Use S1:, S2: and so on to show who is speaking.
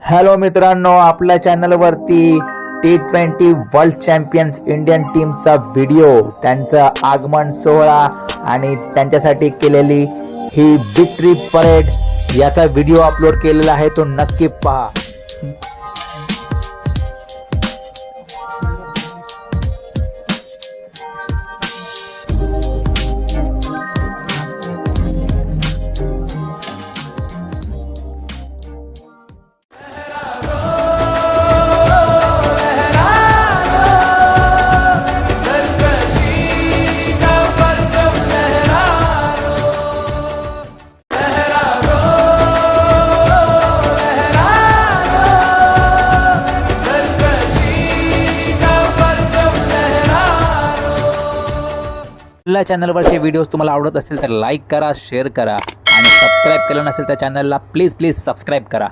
S1: Hello मित्रांनो, आपल्या चॅनलवरती T20 वर्ल्ड चॅम्पियन्स इंडियन टीमचा व्हिडिओ, त्यांचा आगमन सोहळा आणि त्यांच्यासाठी केलेली ही विक्ट्री परेड याचा व्हिडिओ अपलोड केलेला आहे, तो नक्की पहा। आपल्या चॅनलवरचे व्हिडिओज तुम्हाला आवडत असतील तर लाईक करा, शेअर करा आणि सबस्क्राईब केलं नसेल तर चॅनलला प्लीज सबस्क्राईब करा।